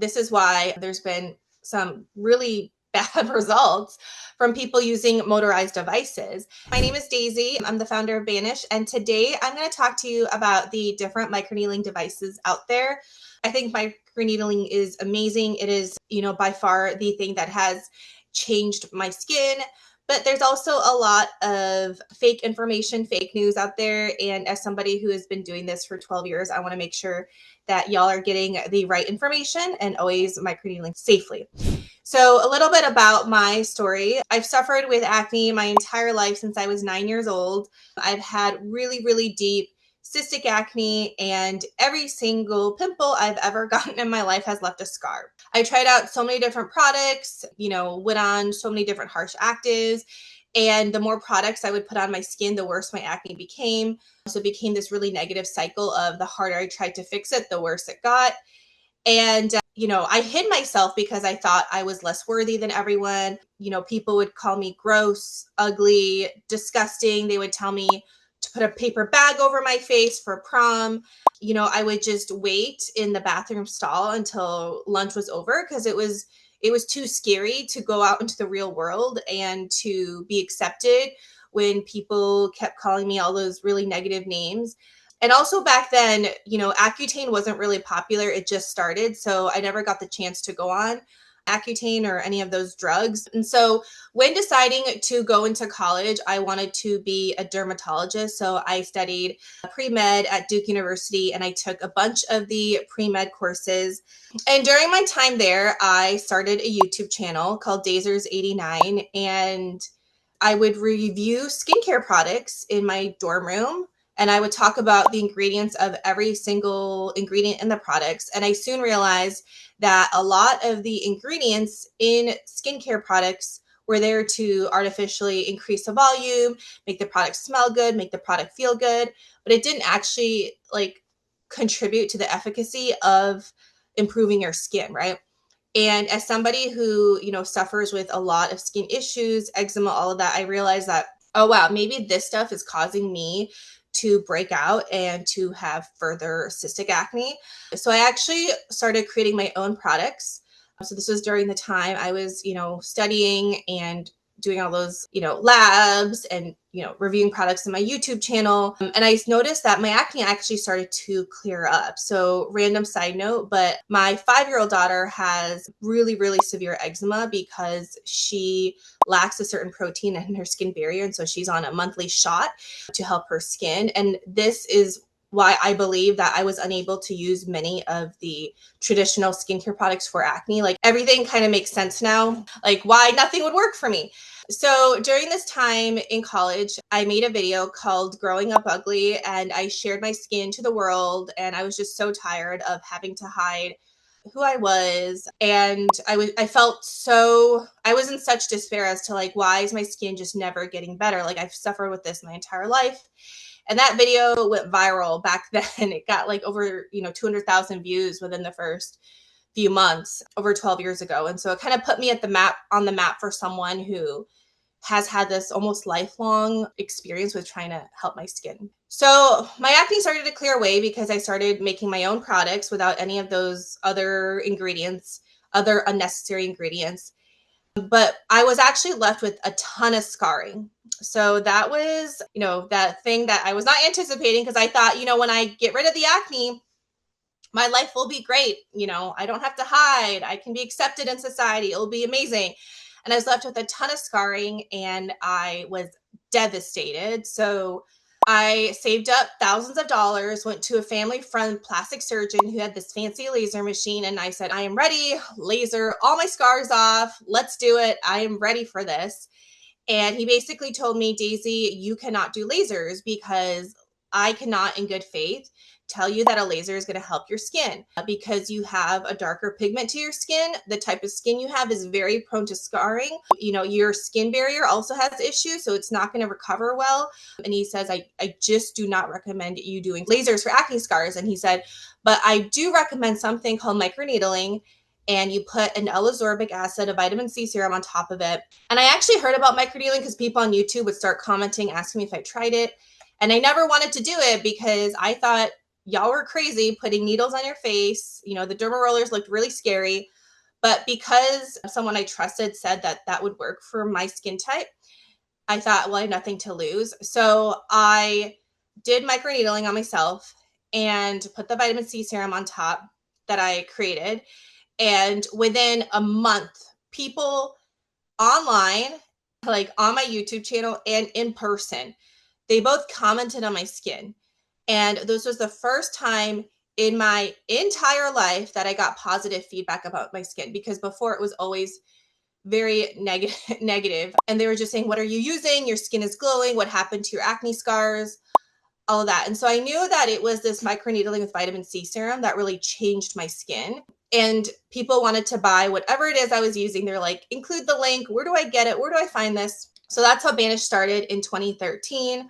this is why there's been some really bad results from people using motorized devices. My name is Daisy. I'm the founder of Banish, and today I'm going to talk to you about the different microneedling devices out there. I think microneedling is amazing. It is, by far the thing that has changed my skin. But there's also a lot of fake information, fake news out there. And as somebody who has been doing this for 12 years, I want to make sure that y'all are getting the right information and always microneedling safely. So a little bit about my story. I've suffered with acne my entire life since I was 9 years old. I've had really, really deep cystic acne, and every single pimple I've ever gotten in my life has left a scar. I tried out so many different products, went on so many different harsh actives, and the more products I would put on my skin, the worse my acne became. So it became this really negative cycle of the harder I tried to fix it, the worse it got. And, I hid myself because I thought I was less worthy than everyone. People would call me gross, ugly, disgusting. They would tell me to put a paper bag over my face for prom. I would just wait in the bathroom stall until lunch was over because it was too scary to go out into the real world and to be accepted when people kept calling me all those really negative names. And also back then, Accutane wasn't really popular. It just started. So I never got the chance to go on Accutane or any of those drugs. And so when deciding to go into college, I wanted to be a dermatologist. So I studied pre-med at Duke University, and I took a bunch of the pre-med courses. And during my time there, I started a YouTube channel called Dazers89, and I would review skincare products in my dorm room. And I would talk about the ingredients of every single ingredient in the products. And I soon realized that a lot of the ingredients in skincare products were there to artificially increase the volume, make the product smell good, make the product feel good, but it didn't actually contribute to the efficacy of improving your skin, right? And as somebody who, suffers with a lot of skin issues, eczema, all of that, I realized that, oh, wow, maybe this stuff is causing me to break out and to have further cystic acne. So I actually started creating my own products. So this was during the time I was, studying and doing all those, labs and, reviewing products in my YouTube channel. And I noticed that my acne actually started to clear up. So random side note, but my 5-year-old daughter has really, really severe eczema because she lacks a certain protein in her skin barrier. And so she's on a monthly shot to help her skin. And this is why I believe that I was unable to use many of the traditional skincare products for acne. Everything kind of makes sense now, why nothing would work for me. So during this time in college, I made a video called Growing Up Ugly, and I shared my skin to the world. And I was just so tired of having to hide who I was. And I was in such despair as to why is my skin just never getting better? I've suffered with this my entire life. And that video went viral back then. It got over, 200,000 views within the first few months over 12 years ago. And so it kind of put me on the map for someone who has had this almost lifelong experience with trying to help my skin. So my acne started to clear away because I started making my own products without any of those other ingredients, other unnecessary ingredients. But I was actually left with a ton of scarring. So that was, that thing that I was not anticipating, because I thought, when I get rid of the acne, my life will be great. I don't have to hide. I can be accepted in society. It'll be amazing. And I was left with a ton of scarring, and I was devastated. So I saved up thousands of dollars, went to a family friend plastic surgeon who had this fancy laser machine. And I said, I am ready, laser all my scars off. Let's do it. I am ready for this. And he basically told me, Daisy, you cannot do lasers because I cannot in good faith tell you that a laser is going to help your skin because you have a darker pigment to your skin. The type of skin you have is very prone to scarring. Your skin barrier also has issues, so it's not going to recover well. And he says, I just do not recommend you doing lasers for acne scars. And he said, but I do recommend something called microneedling. And you put an L-ascorbic acid, a vitamin C serum on top of it. And I actually heard about microneedling because people on YouTube would start commenting, asking me if I tried it. And I never wanted to do it because I thought y'all were crazy putting needles on your face. You know, the derma rollers looked really scary. But because someone I trusted said that that would work for my skin type, I thought, well, I have nothing to lose. So I did microneedling on myself and put the vitamin C serum on top that I created. And within a month, people online, like on my YouTube channel and in person, they both commented on my skin. And this was the first time in my entire life that I got positive feedback about my skin, because before it was always very negative. And they were just saying, what are you using? Your skin is glowing. What happened to your acne scars? All of that. And so I knew that it was this microneedling with vitamin C serum that really changed my skin. And people wanted to buy whatever it is I was using. They're like, include the link. Where do I get it? Where do I find this? So that's how Banish started in 2013.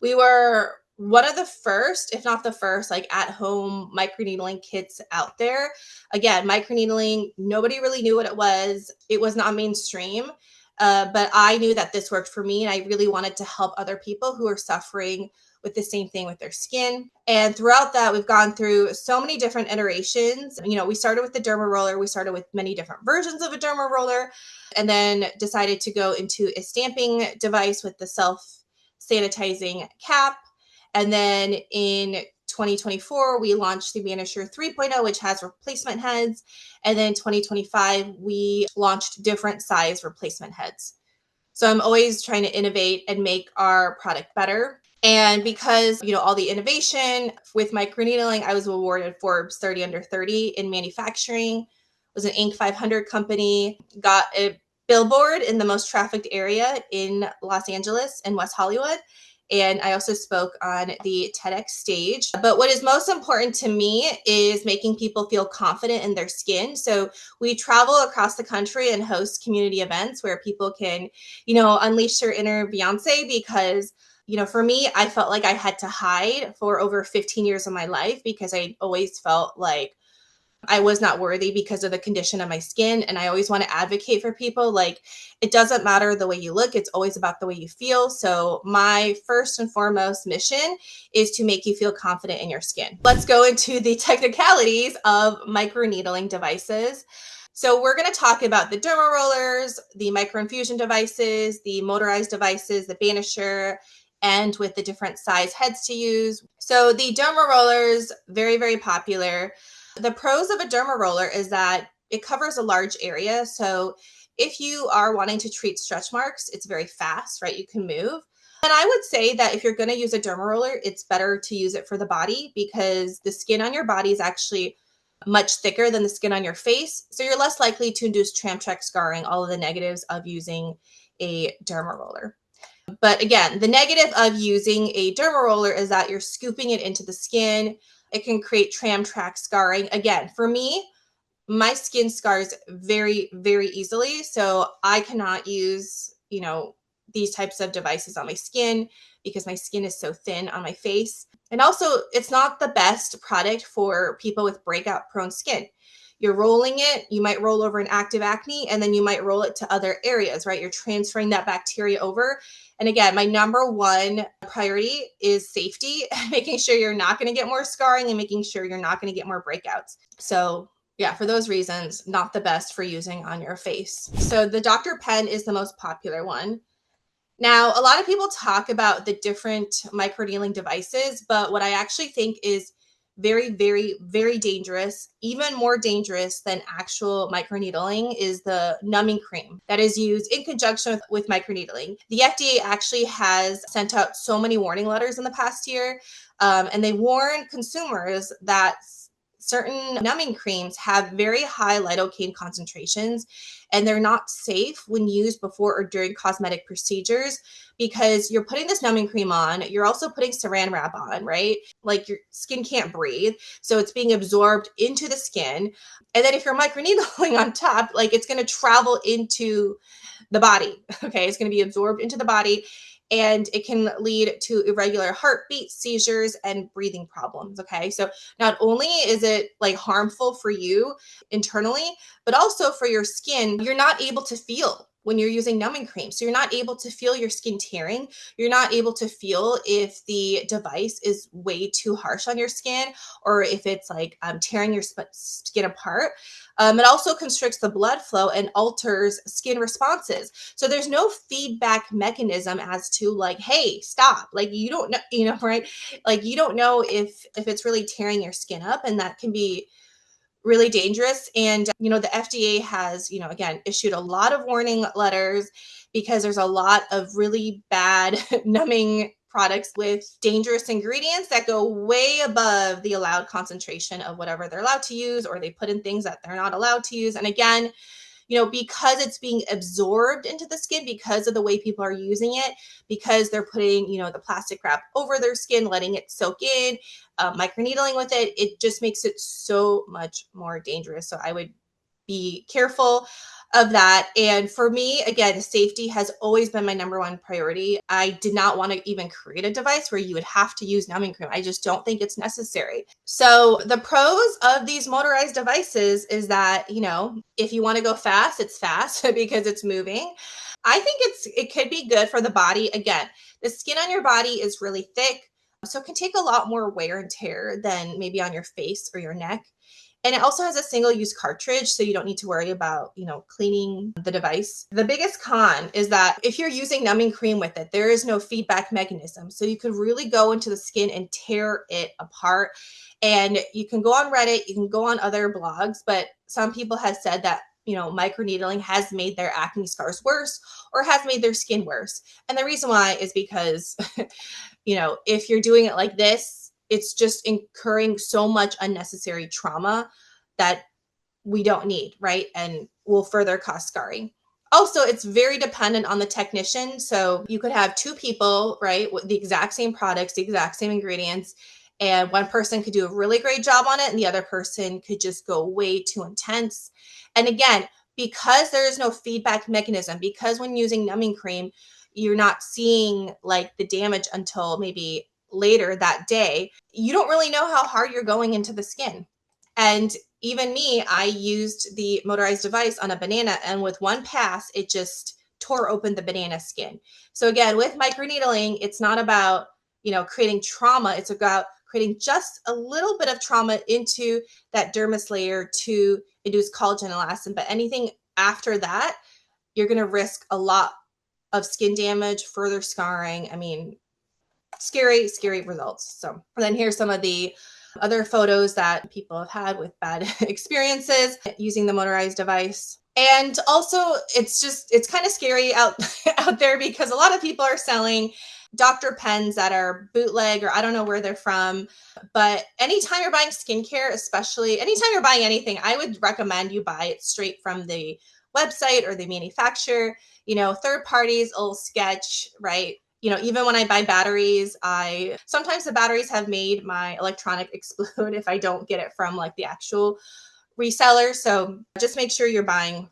We were one of the first, if not the first, like at home microneedling kits out there. Again, microneedling, nobody really knew what it was. It was not mainstream, but I knew that this worked for me. And I really wanted to help other people who are suffering with the same thing with their skin. And throughout that, we've gone through so many different iterations. You know, we started with the derma roller. We started with many different versions of a derma roller, and then decided to go into a stamping device with the self-sanitizing cap. And then in 2024, we launched the Banisher 3.0, which has replacement heads. And then 2025, we launched different size replacement heads. So I'm always trying to innovate and make our product better. And because, you know, all the innovation with microneedling, I was awarded Forbes 30 under 30 in manufacturing, was an Inc. 500 company, got a billboard in the most trafficked area in Los Angeles and West Hollywood. And I also spoke on the TEDx stage. But what is most important to me is making people feel confident in their skin. So we travel across the country and host community events where people can, you know, unleash their inner Beyonce, because you know, for me, I felt like I had to hide for over 15 years of my life because I always felt like I was not worthy because of the condition of my skin. And I always want to advocate for people. Like, it doesn't matter the way you look. It's always about the way you feel. So my first and foremost mission is to make you feel confident in your skin. Let's go into the technicalities of microneedling devices. So we're going to talk about the derma rollers, the microinfusion devices, the motorized devices, the banisher, and with the different size heads to use. So the derma rollers, very, very popular. The pros of a derma roller is that it covers a large area. So if you are wanting to treat stretch marks, it's very fast, right? You can move. And I would say that if you're going to use a derma roller, it's better to use it for the body, because the skin on your body is actually much thicker than the skin on your face. So you're less likely to induce tram track scarring, all of the negatives of using a derma roller. But again, the negative of using a derma roller is that you're scooping it into the skin. It can create tram track scarring. Again, for me, my skin scars very, very easily. So I cannot use, you know, these types of devices on my skin because my skin is so thin on my face. And also, it's not the best product for people with breakout prone skin. You're rolling it, you might roll over an active acne, and then you might roll it to other areas, right? You're transferring that bacteria over. And again, my number one priority is safety, making sure you're not going to get more scarring and making sure you're not going to get more breakouts. So yeah, for those reasons, not the best for using on your face. So the Dr. Pen is the most popular one. Now, a lot of people talk about the different microneedling devices, but what I actually think is very, very, very dangerous, even more dangerous than actual microneedling, is the numbing cream that is used in conjunction with microneedling. The FDA actually has sent out so many warning letters in the past year, and they warn consumers that certain numbing creams have very high lidocaine concentrations, and they're not safe when used before or during cosmetic procedures, because you're putting this numbing cream on, you're also putting saran wrap on, right? Like, your skin can't breathe, so it's being absorbed into the skin. And then if you're microneedling on top, like, it's going to travel into the body. Okay, it's going to be absorbed into the body, and it can lead to irregular heartbeat, seizures, and breathing problems. Okay, so not only is it like harmful for you internally, but also for your skin. You're not able to feel when you're using numbing cream. So you're not able to feel your skin tearing. You're not able to feel if the device is way too harsh on your skin or if it's like tearing your skin apart. It also constricts the blood flow and alters skin responses. So there's no feedback mechanism as to like, hey, stop. Like you don't know, right? Like you don't know if it's really tearing your skin up, and that can be really dangerous. And, the FDA has, again, issued a lot of warning letters because there's a lot of really bad numbing products with dangerous ingredients that go way above the allowed concentration of whatever they're allowed to use, or they put in things that they're not allowed to use. And again, because it's being absorbed into the skin because of the way people are using it, because they're putting, the plastic wrap over their skin, letting it soak in, microneedling with it, it just makes it so much more dangerous. So I would be careful of that. And for me, again, safety has always been my number one priority. I did not want to even create a device where you would have to use numbing cream. I just don't think it's necessary. So the pros of these motorized devices is that, if you want to go fast, it's fast because it's moving. I think it could be good for the body. Again, the skin on your body is really thick, so it can take a lot more wear and tear than maybe on your face or your neck. And it also has a single-use cartridge, so you don't need to worry about, cleaning the device. The biggest con is that if you're using numbing cream with it, there is no feedback mechanism. So you could really go into the skin and tear it apart. And you can go on Reddit, you can go on other blogs, but some people have said that, microneedling has made their acne scars worse or has made their skin worse. And the reason why is because, if you're doing it like this, it's just incurring so much unnecessary trauma that we don't need, right? And will further cause scarring. Also, it's very dependent on the technician. So you could have two people, right, with the exact same products, the exact same ingredients, and one person could do a really great job on it and the other person could just go way too intense. And again, because there is no feedback mechanism, because when using numbing cream, you're not seeing like the damage until maybe later that day, you don't really know how hard you're going into the skin. And even me, I used the motorized device on a banana, and with one pass, it just tore open the banana skin. So again, with microneedling, it's not about, creating trauma. It's about creating just a little bit of trauma into that dermis layer to induce collagen elastin. But anything after that, you're going to risk a lot of skin damage, further scarring. I mean, scary, scary results. So then here's some of the other photos that people have had with bad experiences using the motorized device. And also it's kind of scary out there because a lot of people are selling doctor pens that are bootleg, or I don't know where they're from. But anytime you're buying skincare, especially anytime you're buying anything, I would recommend you buy it straight from the website or the manufacturer. Third parties will sketch, right? Even when I buy batteries, sometimes the batteries have made my electronic explode if I don't get it from like the actual reseller. So just make sure you're buying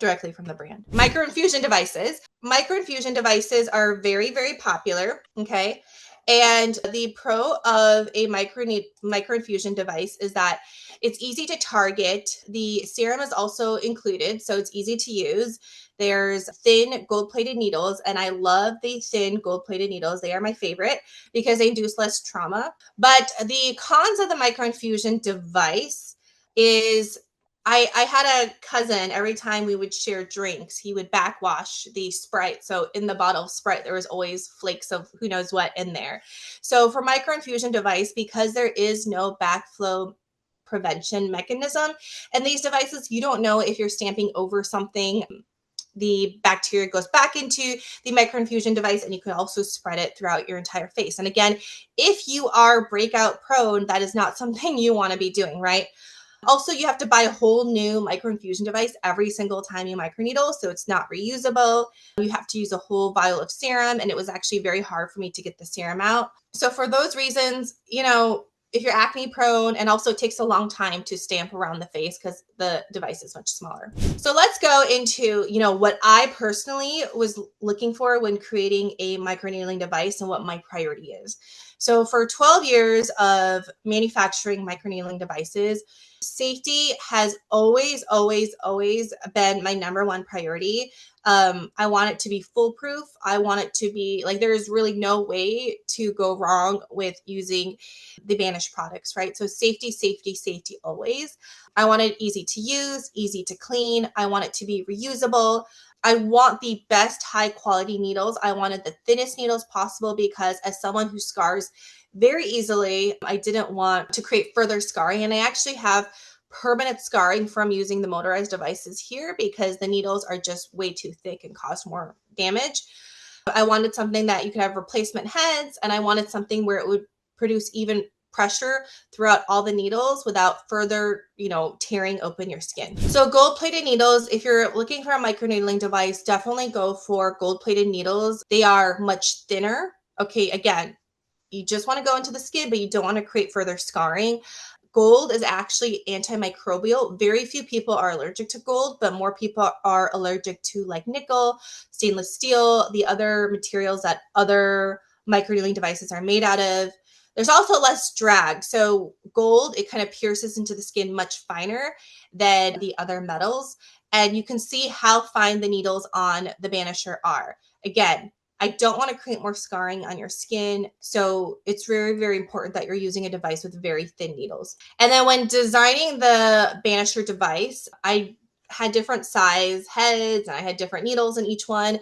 directly from the brand. Microinfusion devices. Microinfusion devices are very, very popular. Okay. And the pro of a microinfusion device is that it's easy to target. The serum is also included, so it's easy to use. There's thin gold-plated needles, and I love the thin gold-plated needles. They are my favorite because they induce less trauma. But the cons of the microinfusion device is I had a cousin, every time we would share drinks, he would backwash the Sprite. So in the bottle of Sprite, there was always flakes of who knows what in there. So for microinfusion device, because there is no backflow prevention mechanism, and these devices, you don't know if you're stamping over something, the bacteria goes back into the microinfusion device, and you can also spread it throughout your entire face. And again, if you are breakout prone, that is not something you want to be doing, right? Also, you have to buy a whole new microinfusion device every single time you microneedle, so it's not reusable. You have to use a whole vial of serum, and it was actually very hard for me to get the serum out. So for those reasons, if you're acne prone, and also it takes a long time to stamp around the face because the device is much smaller. So let's go into, what I personally was looking for when creating a microneedling device and what my priority is. So for 12 years of manufacturing microneedling devices, safety has always, always, always been my number one priority. I want it to be foolproof. I want it to be like, there's really no way to go wrong with using the Banish products, right? So safety, safety, safety always. I want it easy to use, easy to clean. I want it to be reusable. I want the best high quality needles. I wanted the thinnest needles possible because as someone who scars very easily, I didn't want to create further scarring. And I actually have permanent scarring from using the motorized devices here because the needles are just way too thick and cause more damage. I wanted something that you could have replacement heads, and I wanted something where it would produce even pressure throughout all the needles without further, tearing open your skin. So gold-plated needles, if you're looking for a microneedling device, definitely go for gold-plated needles. They are much thinner. Okay, again, you just want to go into the skin, but you don't want to create further scarring. Gold is actually antimicrobial. Very few people are allergic to gold, but more people are allergic to like nickel, stainless steel, the other materials that other microneedling devices are made out of. There's also less drag. So gold, it kind of pierces into the skin much finer than the other metals. And you can see how fine the needles on the Banisher are. Again, I don't want to create more scarring on your skin. So it's very, very important that you're using a device with very thin needles. And then when designing the Banisher device, I had different size heads and I had different needles in each one.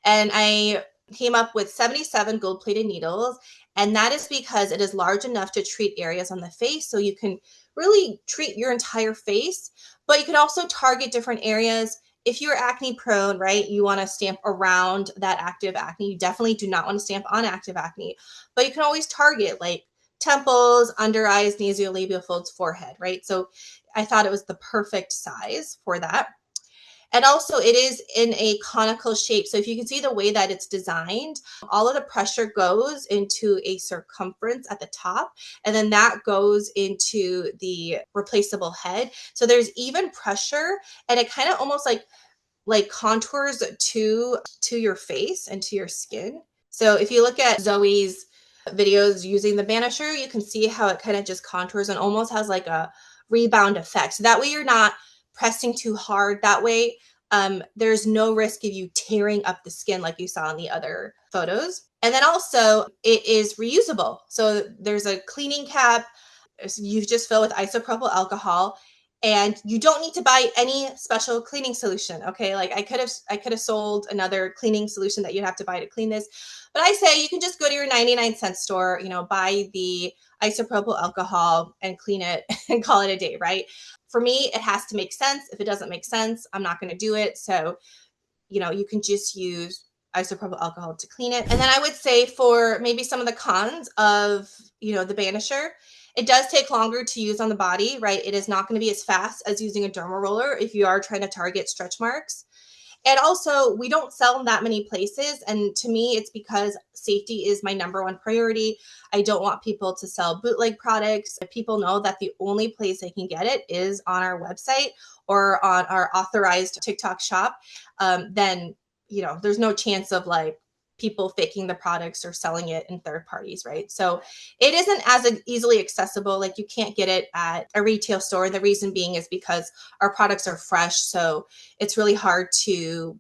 And I came up with 77 gold-plated needles. And that is because it is large enough to treat areas on the face. So you can really treat your entire face, but you can also target different areas. If you're acne prone, right, you want to stamp around that active acne. You definitely do not want to stamp on active acne, but you can always target like temples, under eyes, nasolabial folds, forehead, right? So I thought it was the perfect size for that. And also it is in a conical shape. So if you can see the way that it's designed, all of the pressure goes into a circumference at the top, and then that goes into the replaceable head. So there's even pressure, and it kind of almost like contours to your face and to your skin. So if you look at Zoe's videos using the Banisher, you can see how it kind of just contours and almost has like a rebound effect. So that way you're not pressing too hard. That way there's no risk of you tearing up the skin like you saw in the other photos. And then also it is reusable. So there's a cleaning cap. You just fill with isopropyl alcohol, and you don't need to buy any special cleaning solution. Okay, like I could have sold another cleaning solution that you'd have to buy to clean this, but I say you can just go to your 99-cent store, buy the isopropyl alcohol and clean it and call it a day, right? For me, it has to make sense. If it doesn't make sense, I'm not going to do it. So you can just use isopropyl alcohol to clean it. And then I would say for maybe some of the cons of, the Banisher, it does take longer to use on the body, right? It is not going to be as fast as using a derma roller if you are trying to target stretch marks. And also, we don't sell in that many places. And to me, it's because safety is my number one priority. I don't want people to sell bootleg products. If people know that the only place they can get it is on our website or on our authorized TikTok shop, then, there's no chance of like people faking the products or selling it in third parties, right? So it isn't as easily accessible. Like you can't get it at a retail store. The reason being is because our products are fresh. So it's really hard to,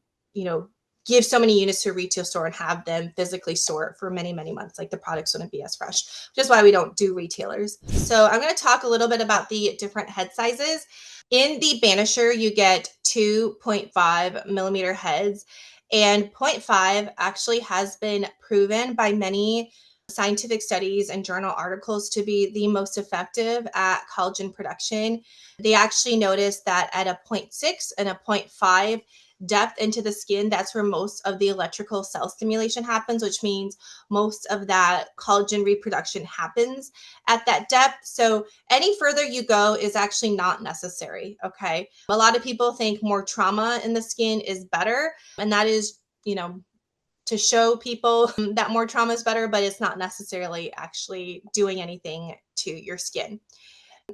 give so many units to a retail store and have them physically store for many, many months. Like the products wouldn't be as fresh, which is why we don't do retailers. So I'm going to talk a little bit about the different head sizes. In the Banisher, you get 2.5 millimeter heads, and 0.5 actually has been proven by many scientific studies and journal articles to be the most effective at collagen production. They actually noticed that at a 0.6 and a 0.5 depth into the skin, that's where most of the electrical cell stimulation happens, which means most of that collagen reproduction happens at that depth. So any further you go is actually not necessary. Okay. A lot of people think more trauma in the skin is better, and that is, to show people that more trauma is better, but it's not necessarily actually doing anything to your skin.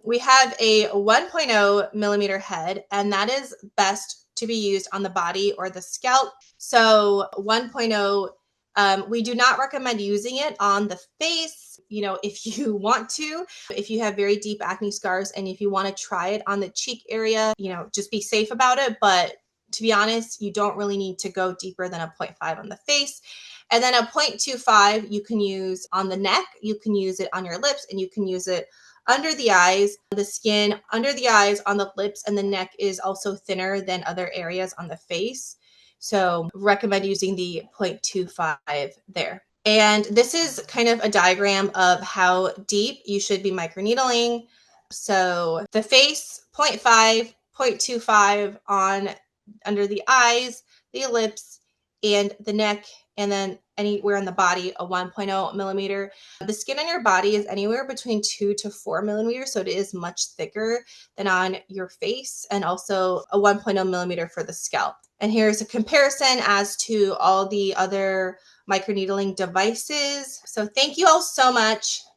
We have a 1.0 millimeter head, and that is best to be used on the body or the scalp. So 1.0 We do not recommend using it on the face. You know, if you want to, if you have very deep acne scars and if you want to try it on the cheek area, you know, just be safe about it. But to be honest, you don't really need to go deeper than a 0.5 on the face. And then a 0.25 you can use on the neck, you can use it on your lips, and you can use it under the eyes. The skin under the eyes, on the lips, and the neck is also thinner than other areas on the face. So recommend using the 0.25 there. And this is kind of a diagram of how deep you should be microneedling. So the face, 0.5, 0.25 on under the eyes, the lips, and the neck, and then anywhere on the body, a 1.0 millimeter. The skin on your body is anywhere between 2 to 4 millimeters, so it is much thicker than on your face, and also a 1.0 millimeter for the scalp. And here's a comparison as to all the other microneedling devices. So thank you all so much.